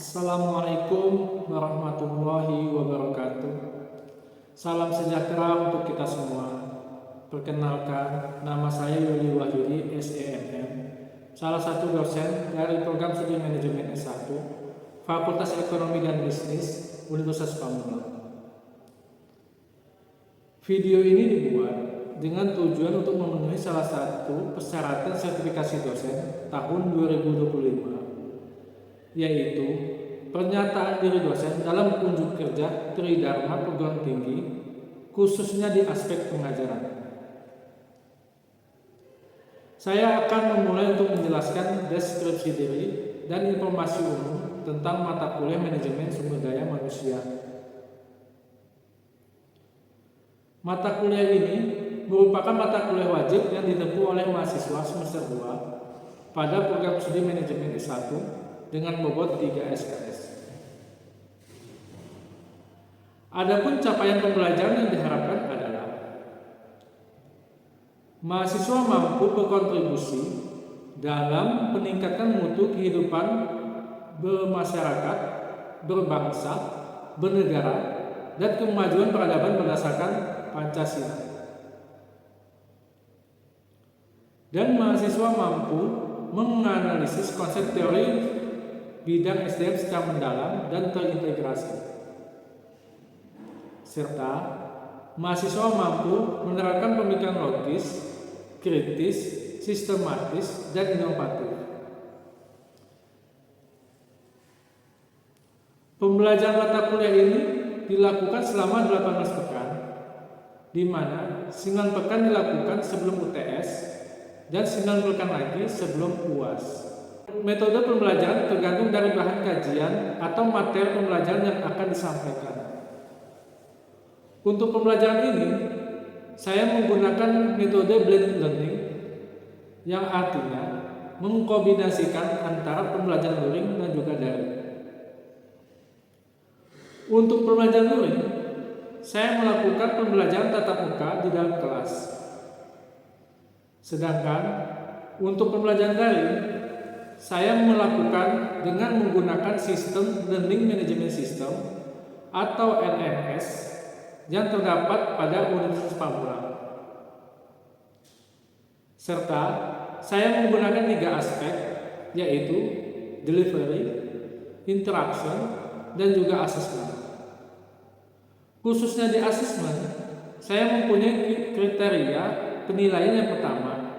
Assalamualaikum warahmatullahi wabarakatuh. Salam sejahtera untuk kita semua. Perkenalkan, nama saya Yuli Wahyudi, SEMM, salah satu dosen dari program studi manajemen S1, Fakultas Ekonomi dan Bisnis, Universitas Pamulang. Video ini dibuat dengan tujuan untuk memenuhi salah satu persyaratan sertifikasi dosen tahun 2025, yaitu pernyataan diri dosen dalam unjuk kerja Tridharma perguruan tinggi, khususnya di aspek pengajaran. Saya akan memulai untuk menjelaskan deskripsi diri dan informasi umum tentang mata kuliah manajemen sumber daya manusia. Mata kuliah ini merupakan mata kuliah wajib yang ditempuh oleh mahasiswa semester 2 pada program studi manajemen S1 dengan bobot 3 SKS. Adapun capaian pembelajaran yang diharapkan adalah mahasiswa mampu berkontribusi dalam meningkatkan mutu kehidupan bermasyarakat, berbangsa, bernegara, dan kemajuan peradaban berdasarkan Pancasila. Dan mahasiswa mampu menganalisis konsep teori bidang SDM secara mendalam dan terintegrasi, serta mahasiswa mampu menerapkan pemikiran logis, kritis, sistematis, dan inovatif. Pembelajaran mata kuliah ini dilakukan selama 18 pekan, di mana 9 pekan dilakukan sebelum UTS dan 9 pekan lagi sebelum UAS. Metode pembelajaran tergantung dari bahan kajian atau materi pembelajaran yang akan disampaikan. Untuk pembelajaran ini, saya menggunakan metode blended learning, yang artinya mengkombinasikan antara pembelajaran luring dan juga daring. Untuk pembelajaran luring, saya melakukan pembelajaran tatap muka di dalam kelas. Sedangkan untuk pembelajaran daring, saya melakukan dengan menggunakan sistem Learning Management System atau LMS yang terdapat pada Universitas Pamulang. Serta saya menggunakan 3 aspek, yaitu delivery, interaction, dan juga assessment. Khususnya di assessment, saya mempunyai kriteria penilaian yang pertama,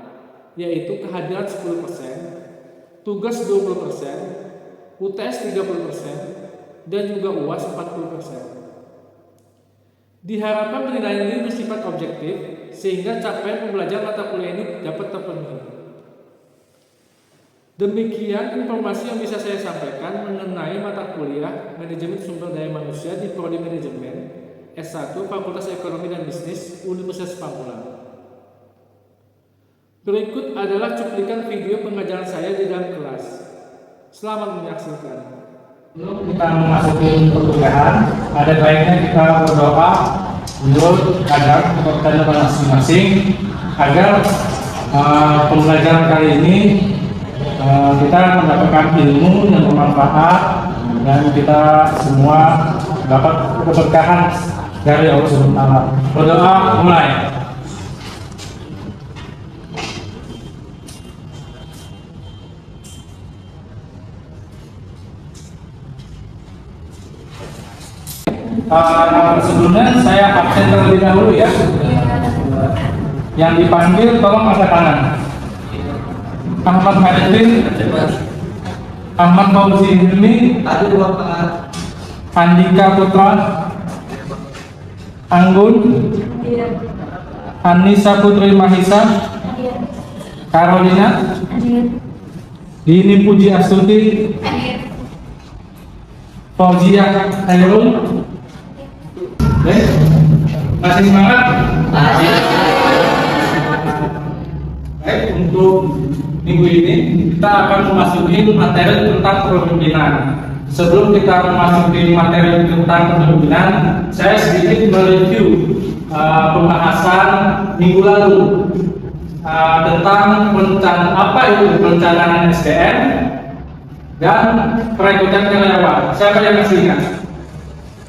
yaitu kehadiran 10%, tugas 20%, UTS 30%, dan juga UAS 40%. Diharapkan penilaian ini bersifat objektif sehingga capaian pembelajaran mata kuliah ini dapat terpenuhi. Demikian informasi yang bisa saya sampaikan mengenai mata kuliah manajemen sumber daya manusia di Prodi Manajemen S1 Fakultas Ekonomi dan Bisnis Universitas Pamulang. Berikut adalah cuplikan video pengajaran saya di dalam kelas. Selamat menyaksikan. Sebelum kita memasuki perkuliahan, ada baiknya kita berdoa untuk agar kita masing-masing agar pembelajaran kali ini kita mendapatkan ilmu yang bermanfaat dan kita semua dapat keberkahan dari Allah Subhanahu wa Ta'ala. Berdoa mulai. Sebelumnya saya absen terlebih dahulu ya. Yang dipanggil tolong angkat tangan. Ahmad Hadrin, Ahmad Fauzi Hilmi, Andika Putra, Anggun, Anissa Putri Mahisa, Carolina, Dini Puji Astuti, Fauzia Khairul. Masih semangat? Baik, untuk minggu ini kita akan memasuki materi tentang kepemimpinan. Sebelum kita memasuki materi tentang kepemimpinan, saya sedikit mereview pembahasan minggu lalu tentang apa itu perencanaan SDM dan perekrutan karyawan. Siapa yang masih ingat?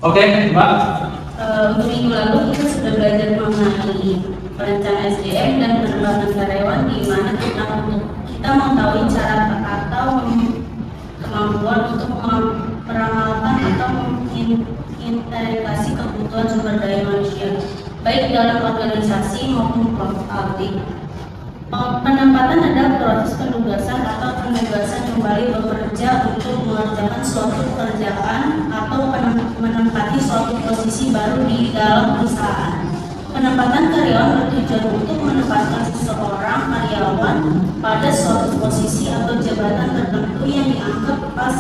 Oke, Mbak. Untuk minggu lalu kita sudah belajar mengenai perencanaan SDM dan pengembangan karyawan, di mana kita mengetahui cara atau kemampuan untuk meramalkan atau mengintegrasi kebutuhan sumber daya manusia, baik dalam organisasi maupun kelompok pabrik. Penempatan adalah proses penugasan atau penugasan kembali bekerja untuk mengerjakan suatu pekerjaan atau menempati suatu posisi baru di dalam perusahaan. Penempatan karyawan bertujuan untuk menempatkan seseorang karyawan pada suatu posisi atau jabatan tertentu yang dianggap pas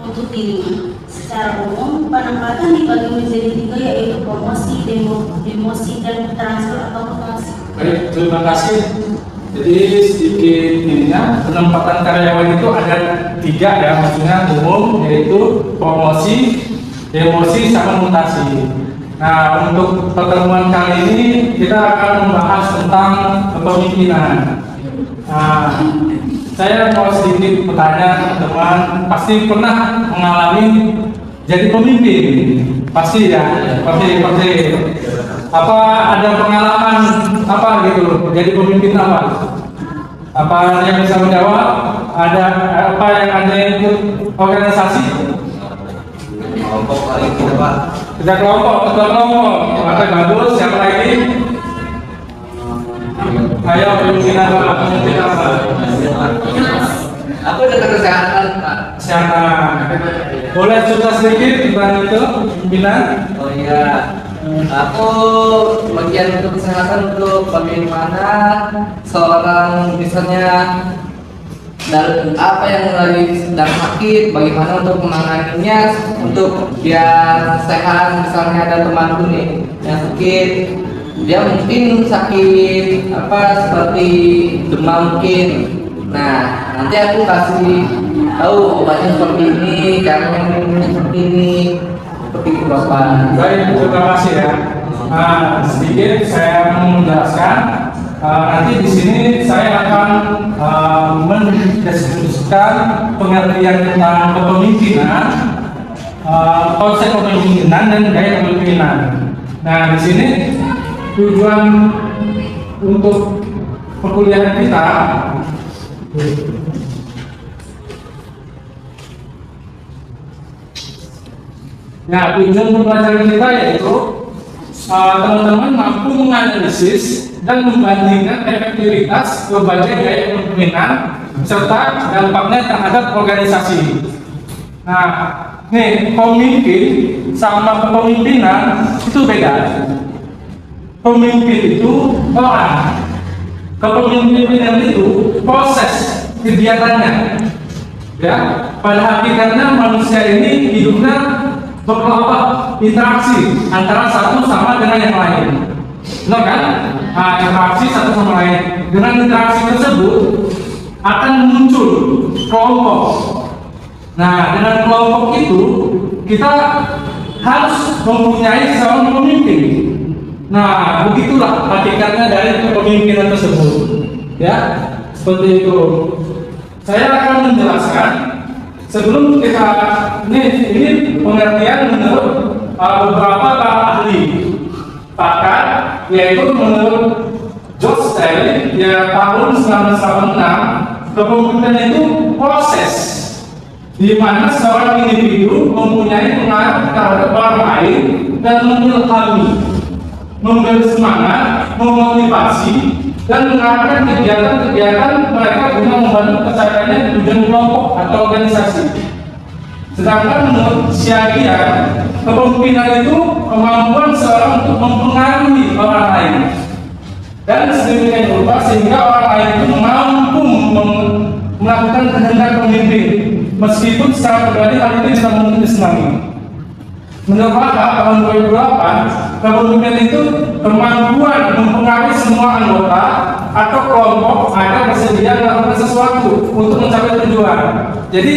untuk dirinya. Secara umum, penempatan dibagi menjadi 3, yaitu promosi, demosi, dan transfer atau promosi. Baik, terima kasih. Jadi sedikit ininya, penempatan karyawan itu ada 3 ya, maksudnya umum, yaitu promosi, demosi, sama mutasi. Nah, untuk pertemuan kali ini kita akan membahas tentang kepemimpinan. Nah, saya mau sedikit bertanya teman-teman, pasti pernah mengalami jadi pemimpin, pasti ya, pasti. Apa ada pengalaman apa gitu, jadi pemimpin apa? Apa yang bisa menjawab? Ada apa yang ada ikut organisasi? Kelompok kali itu, Pak. Ketua kelompok. Oke, bagus. Siapa lagi? Ayo, pemimpinan Pak. Pemimpinan apa? Aku udah kesehatan, Pak. Kesehatan. Boleh cerita sedikit tentang itu, pimpinan? Oh iya. Aku bagian untuk kesehatan, untuk bagaimana seorang misalnya dan apa yang lagi sedang sakit, bagaimana untuk menanganinya untuk biar sehat. Misalnya ada temanku nih yang sakit, dia mungkin sakit apa seperti demam mungkin. Nah, nanti aku kasih tahu obatnya seperti ini, caranya minum seperti ini, seperti itu Bapak. Baik, terima kasih ya. Sedikit saya menjelaskan. Nanti di sini saya akan mendiskusikan pengertian tentang kepemimpinan, konsep kepemimpinan dan gaya kepemimpinan. Nah, di sini tujuan untuk perkuliahan kita ya, tujuan pembelajaran kita yaitu teman-teman mampu menganalisis dan membandingkan efektivitas berbagai gaya kepemimpinan serta dampaknya terhadap organisasi. Nah, nih pemimpin sama kepemimpinan itu beda. Pemimpin itu orang, kepemimpinan itu proses kegiatannya. Ya, pada hakikatnya manusia ini hidupnya berkelompok, interaksi antara satu sama dengan yang lain. Benar kan? Interaksi satu sama lain. Dengan interaksi tersebut akan muncul kelompok. Nah, dengan kelompok itu kita harus mempunyai seorang pemimpin. Nah, begitulah hakikatnya dari kepemimpinan tersebut. Ya, seperti itu. Saya akan menjelaskan sebelum kita ini pengertian menurut beberapa ahli pakar, yaitu menurut George Stanley ya tahun 1986, kepemimpinan itu proses di mana seorang individu mempunyai pengaruh terhadap orang lain dan mengilhami, memberi semangat, memotivasi, dan mengarahkan kegiatan-kegiatan mereka guna membantu tercapainya tujuan kelompok atau organisasi. Sedangkan menurut Siagia, kepemimpinan itu kemampuan seorang untuk mempengaruhi orang lain dan sedemikian rupa sehingga orang lain itu mampu melakukan kehendak pemimpin, meskipun secara pribadi hal itu tidak mungkin disenangi. Menurut Maka tahun 2008, kepemimpinan itu kemampuan semua anggota atau kelompok ada bersedia melakukan sesuatu untuk mencapai tujuan. Jadi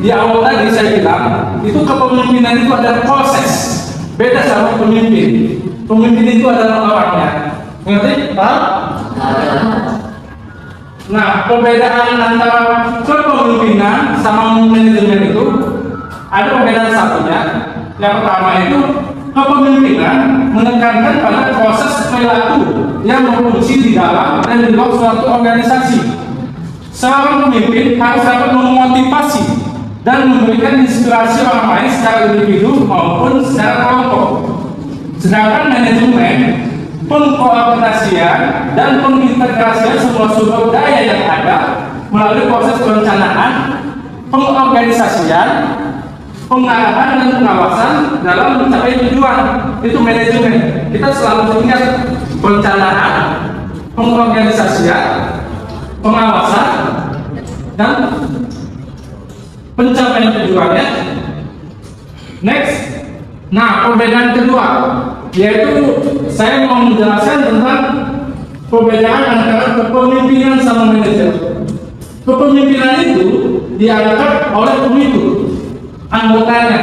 di awal tadi saya bilang itu kepemimpinan itu adalah proses. Beda sama pemimpin. Pemimpin itu adalah orangnya. Ngerti? Paham? Nah, perbedaan antara kepemimpinan sama manajemen itu ada perbedaan satunya. Yang pertama itu kepemimpinan menekankan pada proses perilaku yang berfungsi di dalam dan di luar suatu organisasi. Seorang pemimpin harus dapat memotivasi dan memberikan inspirasi orang lain secara individu maupun secara kelompok. Sedangkan manajemen pengkoordinasian dan pengintegrasian semua sumber daya yang ada melalui proses perencanaan, pengorganisasian, pengarahan dan pengawasan dalam mencapai tujuan. Itu manajemen. Kita selalu ingat perencanaan, pengorganisasian, pengawasan dan pencapaian tujuannya. Next. Nah, perbedaan kedua yaitu saya mau menjelaskan tentang perbedaan antara kepemimpinan sama manajemen. Kepemimpinan itu diangkat oleh pengikut anggotanya.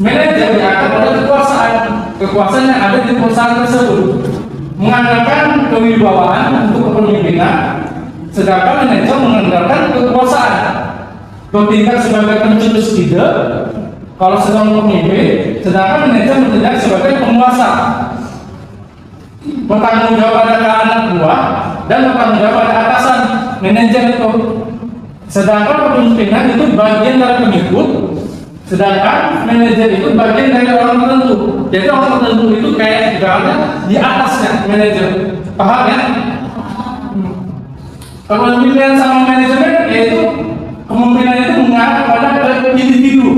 Manajer diangkat oleh kekuasaan. Kekuasaan yang ada di perusahaan tersebut mengandalkan kewibawaan untuk kepemimpinan, sedangkan manajer mengandalkan kekuasaan. Bertindak sebagai pencetus ide kalau sedang pemimpin, sedangkan manajer bertindak sebagai penguasa. Bertanggung jawab pada anak buah dan bertanggung jawab pada atasan. Manajer itu. Sedangkan kepemimpinan itu bagian dari pengikut, sedangkan manajer itu bagian dari orang tertentu. Jadi orang tertentu itu kayak ibaratnya di atasnya manajer. Paham ya? Kepemimpinan sama manajemen yaitu kepemimpinan itu mengarah pada individu,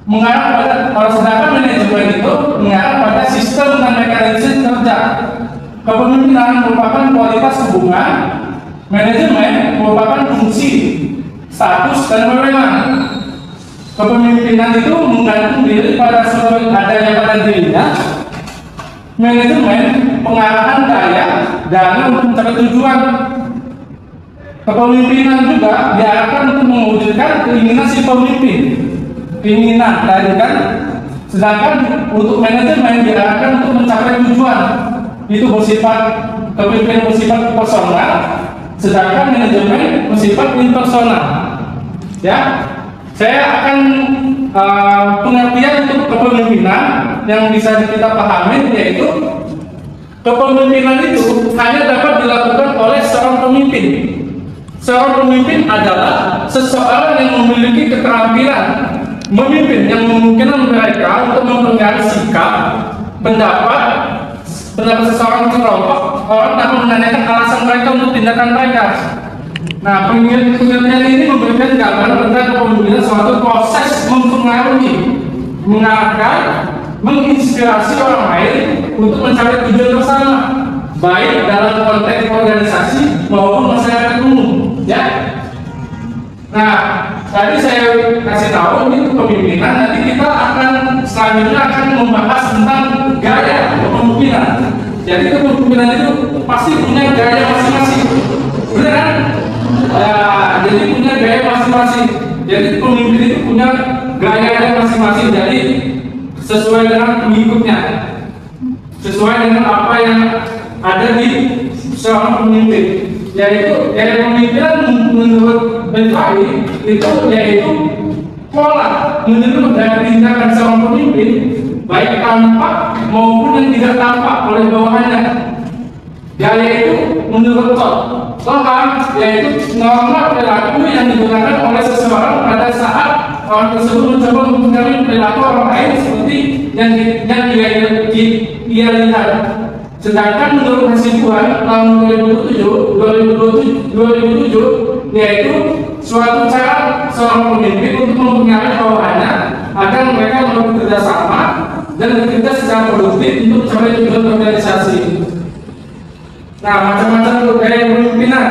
mengarah pada, kalau sedangkan manajemen itu mengarah pada sistem dan mekanisme kerja. Kepemimpinan merupakan kualitas hubungan, manajemen merupakan fungsi, status, dan wewenang. Kepemimpinan itu menggantung diri pada sumber adanya pada dirinya. Manajemen pengarahan daya dana untuk mencapai tujuan. Kepemimpinan juga diarahkan untuk mewujudkan keinginan si pemimpin. Keinginan tadi kan. Sedangkan untuk manajemen diarahkan untuk mencapai tujuan. Itu bersifat kepemimpinan bersifat personal, sedangkan manajemen bersifat impersonal. Ya, saya akan pengertian untuk kepemimpinan yang bisa kita pahami yaitu kepemimpinan itu hanya dapat dilakukan oleh seorang pemimpin. Seorang pemimpin adalah seseorang yang memiliki keterampilan memimpin yang memungkinkan mereka untuk mempengaruhi sikap, pendapat seseorang kelompok. Orang dapat menanyakan alasan mereka untuk tindakan mereka. Nah, pengertian ini memberikan gambaran tentang kepemimpinan suatu proses mempengaruhi, mengarahkan, menginspirasi orang lain untuk mencapai tujuan bersama, baik dalam konteks organisasi maupun masyarakat umum. Ya. Nah, tadi saya kasih tahu ini kepemimpinan. Nanti kita akan selanjutnya akan membahas tentang gaya kepemimpinan. Jadi kepemimpinan itu pasti punya gaya masing-masing, benar kan? Jadi punya gaya masing-masing. Jadi pemimpin itu punya gaya masing-masing. Jadi sesuai dengan pengikutnya, sesuai dengan apa yang ada di seorang pemimpin. Yaitu gaya kepemimpinan menurut BKI itu yaitu pola menurut dari tindakan seorang pemimpin, baik tampak maupun yang tidak tampak oleh bawahannya. Gaya itu menurut Tohan yaitu norma perilaku yang digunakan oleh seseorang pada saat orang tersebut mencoba mempengaruhi perilaku orang lain seperti yang dia lihat. Sedangkan menurut hasil Tuhan tahun 2007 yaitu suatu cara seorang pemimpin untuk mempengaruhi bawahannya agar mereka bekerja sama dan bekerja secara produktif untuk mencapai tujuan organisasi. Nah, macam-macam gaya kepemimpinan.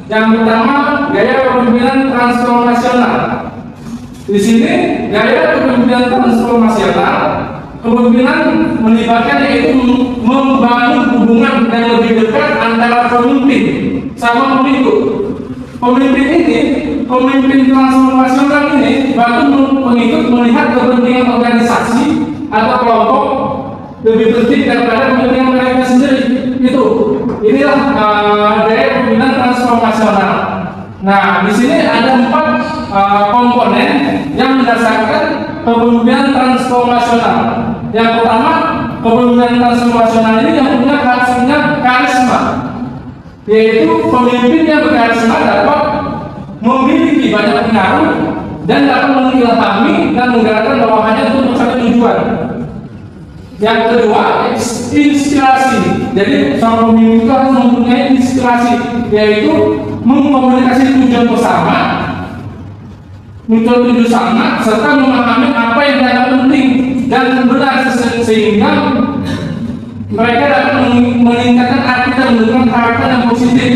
Yang pertama, gaya kepemimpinan transformasional. Di sini, gaya kepemimpinan transformasional Kepemimpinan melibatkan yaitu membangun hubungan yang lebih dekat antara pemimpin sama pengikut. Pemimpin ini, pemimpin transformasional ini, bahkan pengikut melihat kepentingan organisasi atau kelompok lebih penting daripada kepentingan mereka sendiri. Inilah gaya kepemimpinan transformasional. Nah, di sini ada 4 komponen yang mendasarkan kepemimpinan transformasional. Yang pertama, kepemimpinan transformasional ini yang harus punya karisma, yaitu pemimpin yang berkarisma dapat memiliki banyak pengaruh dan dapat mengilhami dan menggerakkan bawahannya untuk mencapai tujuan. Yang kedua, inspirasi. Jadi seorang pemimpin itu harus mempunyai inspirasi, yaitu mengkomunikasi tujuan bersama, tujuan sama, serta memahami apa yang dianggap penting dan benar sehingga mereka dapat meningkatkan arti dan menunjukkan karakter yang positif.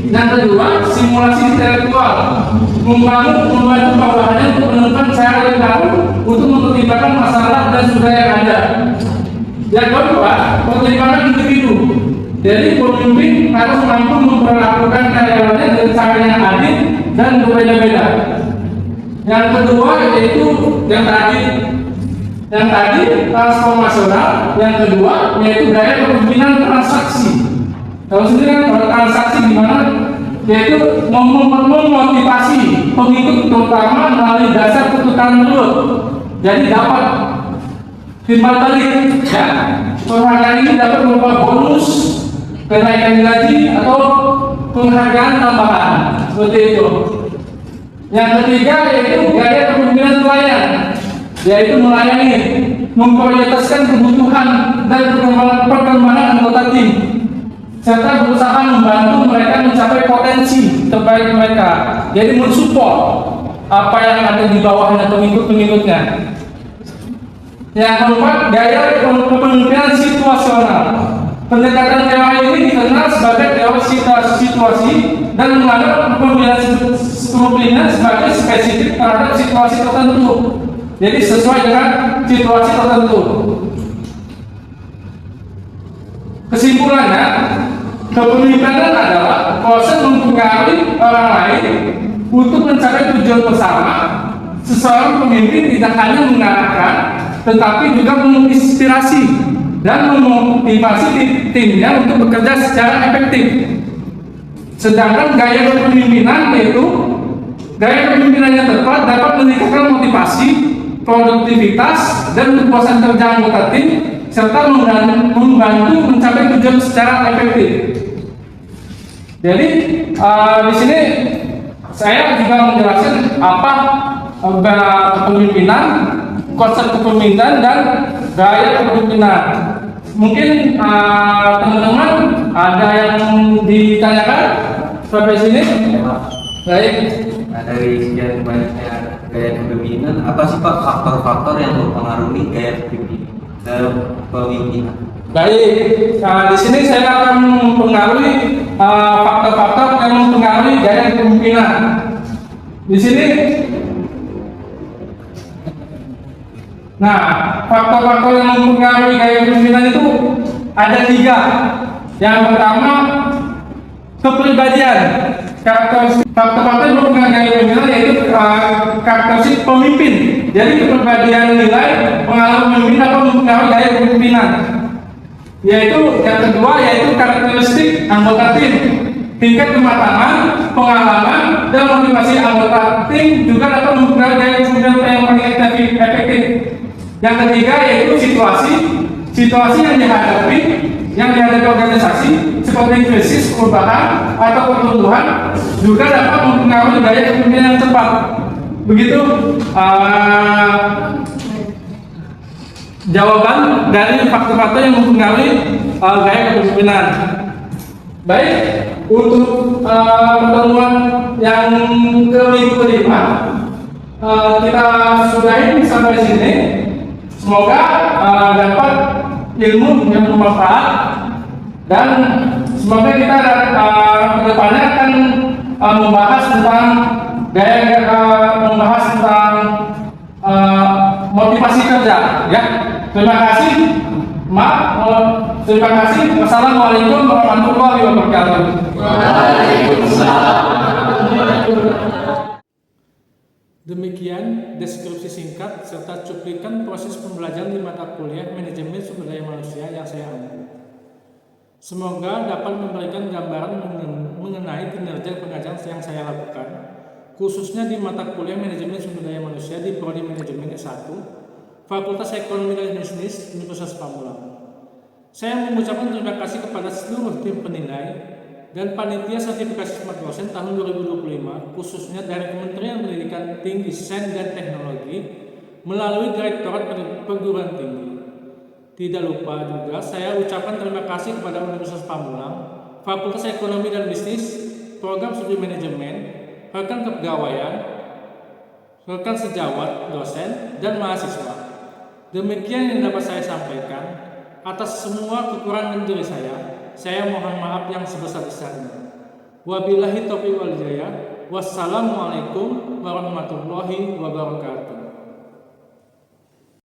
Yang kedua, simulasi intelektual, membantu bawahannya untuk menemukan cara yang baru untuk mempertimbangkan masalah dan sumber yang ada. Yang kedua, pertimbangan individu. Jadi pemimpin harus mampu memperlakukan karyawannya dengan cara yang adil dan berbeda-beda. Yang kedua yaitu yang tadi transformasional. Yang kedua yaitu gaya kepemimpinan transaksi. Kalau sendiri kan transaksi di mana yaitu memotivasi pengikut terutama melalui dasar pertukaran menurut. Jadi dapat timbal balik. Ya, penghargaan ini dapat berupa bonus, kenaikan gaji atau penghargaan tambahan seperti itu. Yang ketiga yaitu gaya kepemimpinan pelayan, yaitu melayani, memprioritaskan kebutuhan dan perkembangan anggota tim, serta berusaha membantu mereka mencapai potensi terbaik mereka. Jadi mensupport apa yang ada di bawahnya pengikut-pengikutnya. Yang keempat, gaya kepemimpinan situasional. Pendekatan teori ini dikenal sebagai teori situasi dan menganggap kepemimpinan sebagai spesifik terhadap situasi tertentu. Jadi sesuai dengan situasi tertentu. Kesimpulannya, kepemimpinan adalah proses mempengaruhi orang lain untuk mencapai tujuan bersama. Seseorang pemimpin tidak hanya mengarahkan, tetapi juga menginspirasi dan memotivasi timnya untuk bekerja secara efektif. Sedangkan gaya kepemimpinan yaitu gaya kepemimpinan yang tepat dapat meningkatkan motivasi, produktivitas, dan kepuasan kerja anggota tim, serta membantu mencapai tujuan secara efektif. Jadi di sini saya juga menjelaskan apa kepemimpinan, konsep kepemimpinan dan gaya kepemimpinan. Mungkin teman-teman ada yang ditanyakan sampai sini? Baik. Nah, dari sekian banyaknya gaya kepemimpinan, apa sih Pak faktor-faktor yang mempengaruhi gaya kepemimpinan? Baik, di sini saya akan mempengaruhi faktor-faktor yang mempengaruhi gaya kepemimpinan. Di sini, nah, faktor-faktor yang mempengaruhi gaya kepemimpinan itu ada 3. Yang pertama, kepribadian. Faktor-faktor yang mempengaruhi gaya kepemimpinan yaitu karakteristik pemimpin. Jadi kepribadian nilai pengaruh pemimpin dapat mempengaruhi gaya kepemimpinan. Yaitu yang kedua yaitu karakteristik anggota tim. Tingkat kematangan, pengalaman, dan motivasi anggota tim juga dapat mempengaruhi gaya kepemimpinan yang paling efektif. Yang ketiga yaitu situasi yang dihadapi organisasi seperti krisis, perubahan, atau pertumbuhan juga dapat mempengaruhi gaya kepemimpinan yang tepat. Begitu jawaban dari faktor-faktor yang mempengaruhi gaya kepemimpinan. Baik, untuk pertemuan yang ke-5 kita sudahi sampai sini. Semoga dapat ilmu yang bermanfaat dan semoga kita kedepannya akan membahas tentang membahas tentang motivasi kerja, ya. Terima kasih. Terima kasih. Wassalamualaikum warahmatullahi wabarakatuh. Demikian deskripsi singkat serta cuplikan proses pembelajaran di mata kuliah Manajemen Sumber Daya Manusia yang saya ambil. Semoga dapat memberikan gambaran mengenai kinerja pengajaran yang saya lakukan, khususnya di mata kuliah Manajemen Sumber Daya Manusia di Prodi Manajemen S1, Fakultas Ekonomi dan Bisnis Universitas Pamulang. Saya mengucapkan terima kasih kepada seluruh tim penilai dan panitia sertifikasi smart dosen tahun 2025, khususnya dari Kementerian Pendidikan Tinggi, Sains dan Teknologi melalui Direktorat Perguruan Tinggi. Tidak lupa juga saya ucapkan terima kasih kepada Universitas Pamulang, Fakultas Ekonomi dan Bisnis, Program Studi Manajemen, rekan kepegawaian, rekan sejawat, dosen, dan mahasiswa. Demikian yang dapat saya sampaikan. Atas semua kekurangan diri saya mohon maaf yang sebesar-besarnya. Wabillahi taufiq wal hidayah. Wassalamualaikum warahmatullahi wabarakatuh.